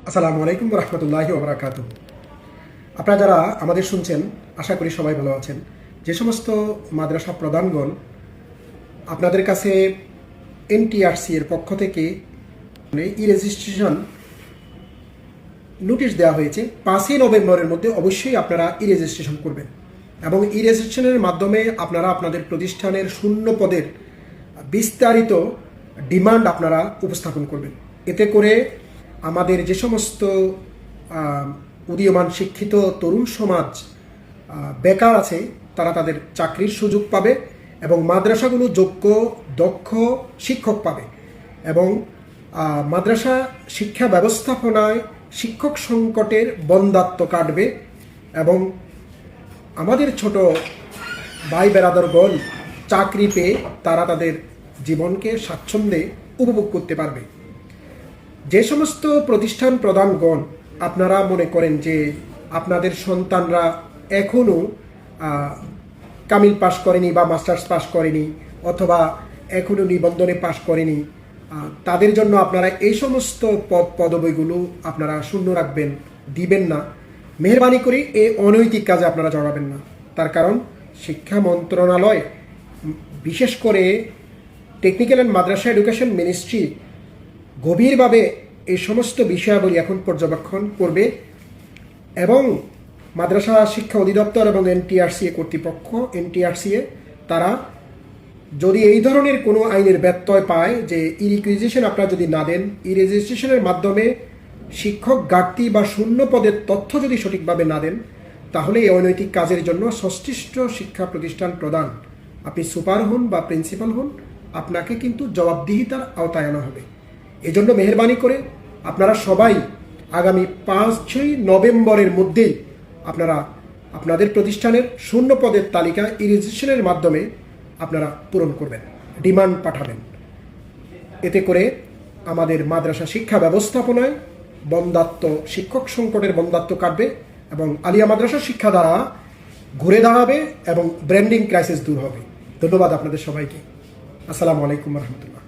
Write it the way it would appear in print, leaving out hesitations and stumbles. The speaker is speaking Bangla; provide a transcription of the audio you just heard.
আসসালামু আলাইকুম রহমতুল্লাহি ওবরাকাতু। আপনারা যারা আমাদের শুনছেন আশা করি সবাই ভালো আছেন। যে সমস্ত মাদ্রাসা প্রধানগণ আপনাদের কাছে এনটিআরসি এর পক্ষ থেকে ই রেজিস্ট্রেশন নোটিশ দেওয়া হয়েছে, 5ই নভেম্বরের মধ্যে অবশ্যই আপনারা ই রেজিস্ট্রেশন করবেন এবং ই রেজিস্ট্রেশনের মাধ্যমে আপনারা আপনাদের প্রতিষ্ঠানের শূন্য পদের বিস্তারিত ডিমান্ড আপনারা উপস্থাপন করবেন। এতে করে আমাদের যে সমস্ত উদীয়মান শিক্ষিত তরুণ সমাজ বেকার আছে তারা তাদের চাকরির সুযোগ পাবে এবং মাদ্রাসাগুলো যোগ্য দক্ষ শিক্ষক পাবে এবং মাদ্রাসা শিক্ষা ব্যবস্থাপনায় শিক্ষক সংকটের বন্দাত্ম কাটবে এবং আমাদের ছোট ভাই বেরাদরগণ চাকরি পেয়ে তারা তাদের জীবনকে স্বাচ্ছন্দ্যে উপভোগ করতে পারবে। যে সমস্ত প্রতিষ্ঠান প্রধানগণ আপনারা মনে করেন যে আপনাদের সন্তানরা এখনও কামিল পাশ করেনি বা মাস্টার্স পাশ করেনি অথবা এখনও নিবন্ধনে পাশ করেনি, তাদের জন্য আপনারা এই সমস্ত পদবিগুলো আপনারা শূন্য রাখবেন, দিবেন না। মেহরবানি করে এই অনৈতিক কাজে আপনারা জড়াবেন না। তার কারণ শিক্ষা মন্ত্রণালয় বিশেষ করে technical and Madrasa education ministry গভীরভাবে এই সমস্ত বিষয়াবলী এখন পর্যবেক্ষণ করবে এবং মাদ্রাসা শিক্ষা অধিদপ্তর এবং এনটিআরসিএ কর্তৃপক্ষ এনটিআরসিএ তারা যদি এই ধরনের কোনো আইনের ব্যত্যয় পায় যে ই রিকুইজিশন আপনারা যদি না দেন, ই রেজিস্ট্রেশনের মাধ্যমে শিক্ষক ঘাটতি বা শূন্য পদের তথ্য যদি সঠিকভাবে না দেন, তাহলে এই অনৈতিক কাজের জন্য সংশ্লিষ্ট শিক্ষা প্রতিষ্ঠান প্রধান, আপনি সুপার হন বা প্রিন্সিপাল হন, আপনাকে কিন্তু জবাবদিহিতার আওতায় আনা হবে। এজন্য মেহরবানি করে আপনারা সবাই আগামী 5-6 নভেম্বরের মধ্যেই আপনারা আপনাদের প্রতিষ্ঠানের শূন্য পদের তালিকা ই রেজিস্ট্রেশনের মাধ্যমে আপনারা পূরণ করবেন, ডিমান্ড পাঠাবেন। এতে করে আমাদের মাদ্রাসা শিক্ষা ব্যবস্থাপনায় বন্দাত্ম শিক্ষক সংকটের বন্দাত্ম কাটবে এবং আলিয়া মাদ্রাসা শিক্ষা দ্বারা ঘুরে দাঁড়াবে এবং ব্র্যান্ডিং ক্রাইসিস দূর হবে। ধন্যবাদ আপনাদের সবাইকে। আসসালামু আলাইকুম রহমতুল্লাহ।